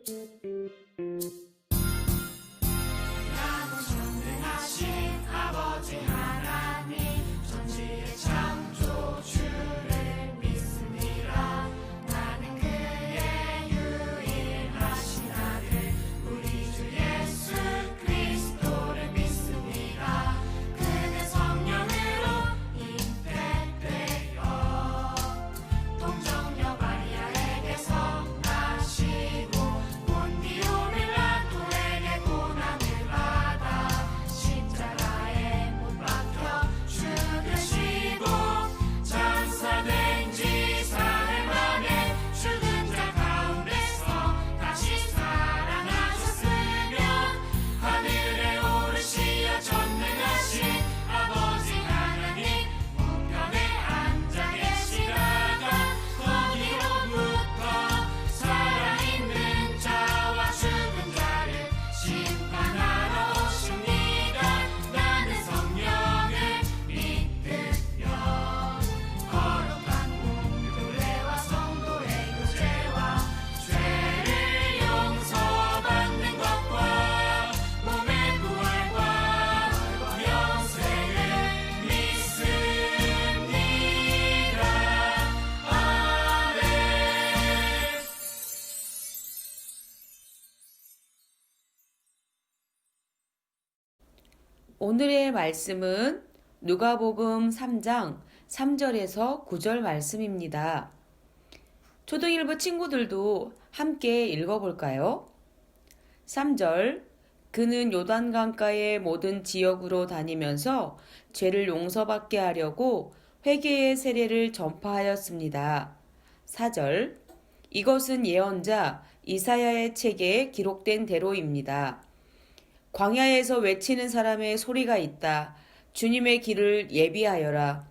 나는 전능하신 아버지 하나님 천지의 창조주를 믿습니다. 나는 그의 유일하신 아들 우리 주 예수 그리스도를 믿습니다. 그는 성령으로 잉태되어 동정녀 마리아에게서 나시고 본디오 빌라토에게 고난을 받아 십자가에 못 박혀 죽으시고 장사된 지 사흘 만에 죽은 자 가운데서 다시 살아나셨으면 하늘에 오르시어 전능하신 아버지 하나님 우편에 앉아 계시다가 거기로부터 살아있는 자와 죽은 자를 심판하러 오십니다. 나는 성령을 믿으며 거룩한 공교회와 성도의 교제와 죄를 용서받는 것과 몸의 부활과 영생을 믿습니다. 아멘. 오늘의 말씀은 누가복음 3장 3절에서 9절 말씀입니다. 초등일부 친구들도 함께 읽어볼까요? 3절 그는 요단강가의 모든 지역으로 다니면서 죄를 용서받게 하려고 회개의 세례를 전파하였습니다. 4절 이것은 예언자 이사야의 책에 기록된 대로입니다. 광야에서 외치는 사람의 소리가 있다. 주님의 길을 예비하여라.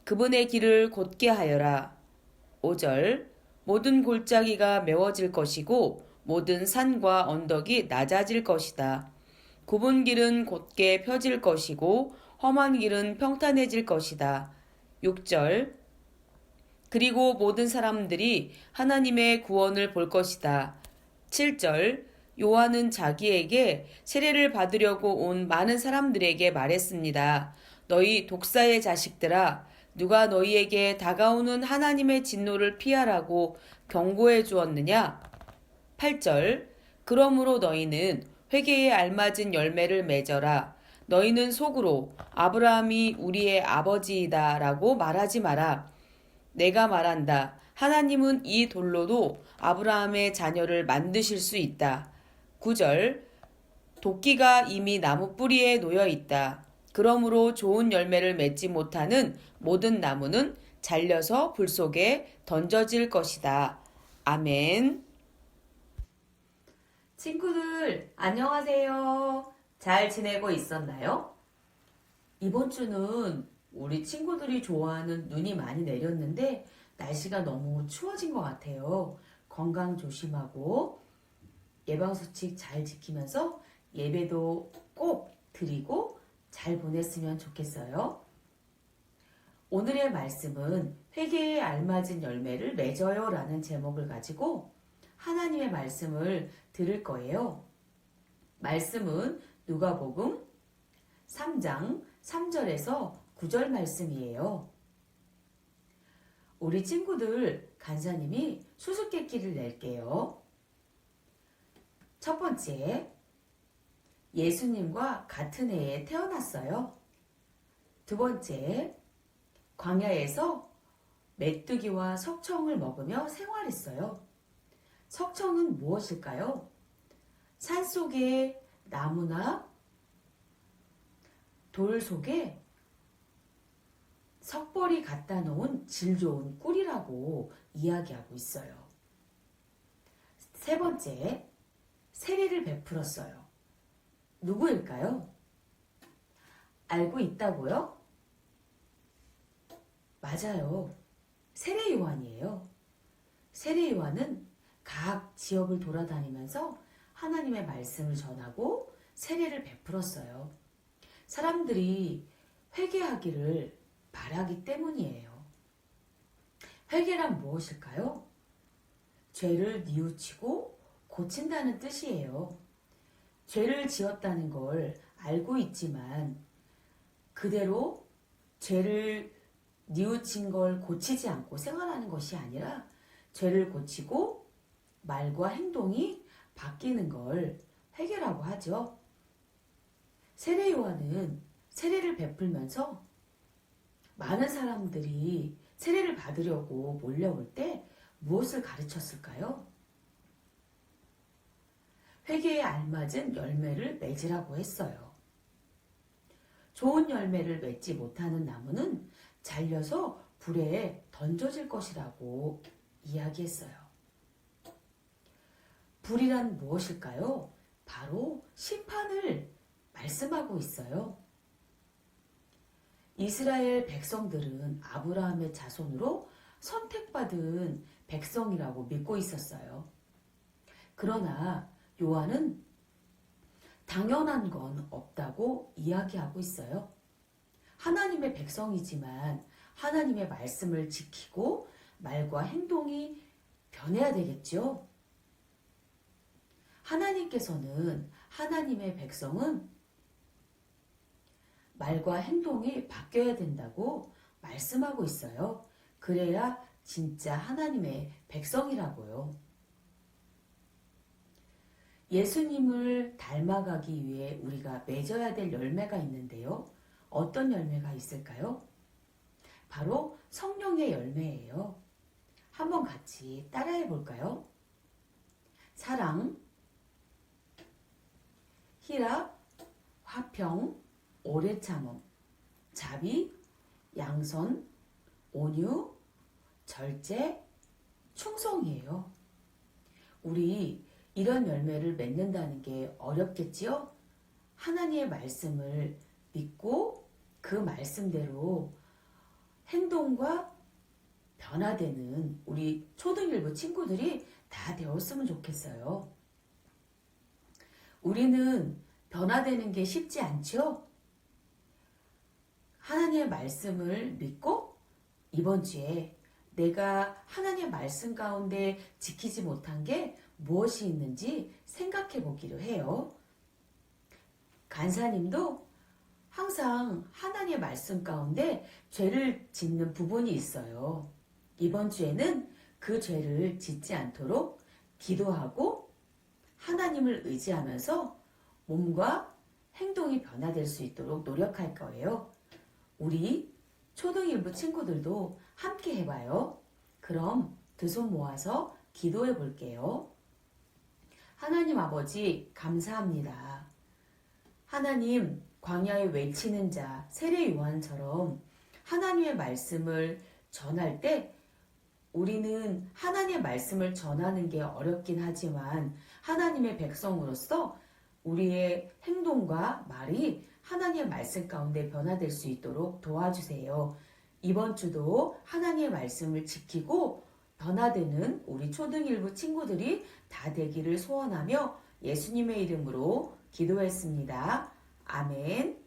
그분의 길을 곧게 하여라. 5절 모든 골짜기가 메워질 것이고 모든 산과 언덕이 낮아질 것이다. 굽은 길은 곧게 펴질 것이고 험한 길은 평탄해질 것이다. 6절 그리고 모든 사람들이 하나님의 구원을 볼 것이다. 7절 요한은 자기에게 세례를 받으려고 온 많은 사람들에게 말했습니다. 너희 독사의 자식들아, 누가 너희에게 다가오는 하나님의 진노를 피하라고 경고해 주었느냐? 8절 그러므로 너희는 회개에 알맞은 열매를 맺어라. 너희는 속으로 아브라함이 우리의 아버지이다 라고 말하지 마라. 내가 말한다. 하나님은 이 돌로도 아브라함의 자녀를 만드실 수 있다. 9절 도끼가 이미 나무 뿌리에 놓여 있다. 그러므로 좋은 열매를 맺지 못하는 모든 나무는 잘려서 불 속에 던져질 것이다. 아멘. 친구들 안녕하세요. 잘 지내고 있었나요? 이번 주는 우리 친구들이 좋아하는 눈이 많이 내렸는데 날씨가 너무 추워진 것 같아요. 건강 조심하고 예방수칙 잘 지키면서 예배도 꼭 드리고 잘 보냈으면 좋겠어요. 오늘의 말씀은 회개에 알맞은 열매를 맺어요 라는 제목을 가지고 하나님의 말씀을 들을 거예요. 말씀은 누가복음 3장 3절에서 9절 말씀이에요. 우리 친구들 간사님이 수수께끼를 낼게요. 첫 번째, 예수님과 같은 해에 태어났어요. 두 번째, 광야에서 메뚜기와 석청을 먹으며 생활했어요. 석청은 무엇일까요? 산속에 나무나 돌 속에 석벌이 갖다 놓은 질 좋은 꿀이라고 이야기하고 있어요. 세 번째, 세례를 베풀었어요. 누구일까요? 알고 있다고요? 맞아요. 세례 요한이에요. 세례 요한은 각 지역을 돌아다니면서 하나님의 말씀을 전하고 세례를 베풀었어요. 사람들이 회개하기를 바라기 때문이에요. 회개란 무엇일까요? 죄를 뉘우치고 고친다는 뜻이에요. 죄를 지었다는 걸 알고 있지만 그대로 죄를 뉘우친 걸 고치지 않고 생활하는 것이 아니라 죄를 고치고 말과 행동이 바뀌는 걸 회개라고 하죠. 세례 요한은 세례를 베풀면서 많은 사람들이 세례를 받으려고 몰려올 때 무엇을 가르쳤을까요? 회개에 알맞은 열매를 맺으라고 했어요. 좋은 열매를 맺지 못하는 나무는 잘려서 불에 던져질 것이라고 이야기했어요. 불이란 무엇일까요? 바로 심판을 말씀하고 있어요. 이스라엘 백성들은 아브라함의 자손으로 선택받은 백성이라고 믿고 있었어요. 그러나 요한은 당연한 건 없다고 이야기하고 있어요. 하나님의 백성이지만 하나님의 말씀을 지키고 말과 행동이 변해야 되겠죠. 하나님께서는 하나님의 백성은 말과 행동이 바뀌어야 된다고 말씀하고 있어요. 그래야 진짜 하나님의 백성이라고요. 예수님을 닮아가기 위해 우리가 맺어야 될 열매가 있는데요. 어떤 열매가 있을까요? 바로 성령의 열매예요. 한번 같이 따라해 볼까요? 사랑, 희락, 화평, 오래 참음, 자비, 양선, 온유, 절제, 충성이에요. 우리 이런 열매를 맺는다는 게 어렵겠지요? 하나님의 말씀을 믿고 그 말씀대로 행동과 변화되는 우리 초등일부 친구들이 다 되었으면 좋겠어요. 우리는 변화되는 게 쉽지 않죠? 하나님의 말씀을 믿고 이번 주에 내가 하나님의 말씀 가운데 지키지 못한 게 무엇이 있는지 생각해 보기로 해요. 간사님도 항상 하나님의 말씀 가운데 죄를 짓는 부분이 있어요. 이번 주에는 그 죄를 짓지 않도록 기도하고 하나님을 의지하면서 몸과 행동이 변화될 수 있도록 노력할 거예요. 우리 초등일부 친구들도 함께 해봐요. 그럼 두 손 모아서 기도해 볼게요. 하나님 아버지 감사합니다. 하나님 광야에 외치는 자 세례 요한처럼 하나님의 말씀을 전할 때 우리는 하나님의 말씀을 전하는 게 어렵긴 하지만 하나님의 백성으로서 우리의 행동과 말이 하나님의 말씀 가운데 변화될 수 있도록 도와주세요. 이번 주도 하나님의 말씀을 지키고 변화되는 우리 초등일부 친구들이 다 되기를 소원하며 예수님의 이름으로 기도했습니다. 아멘.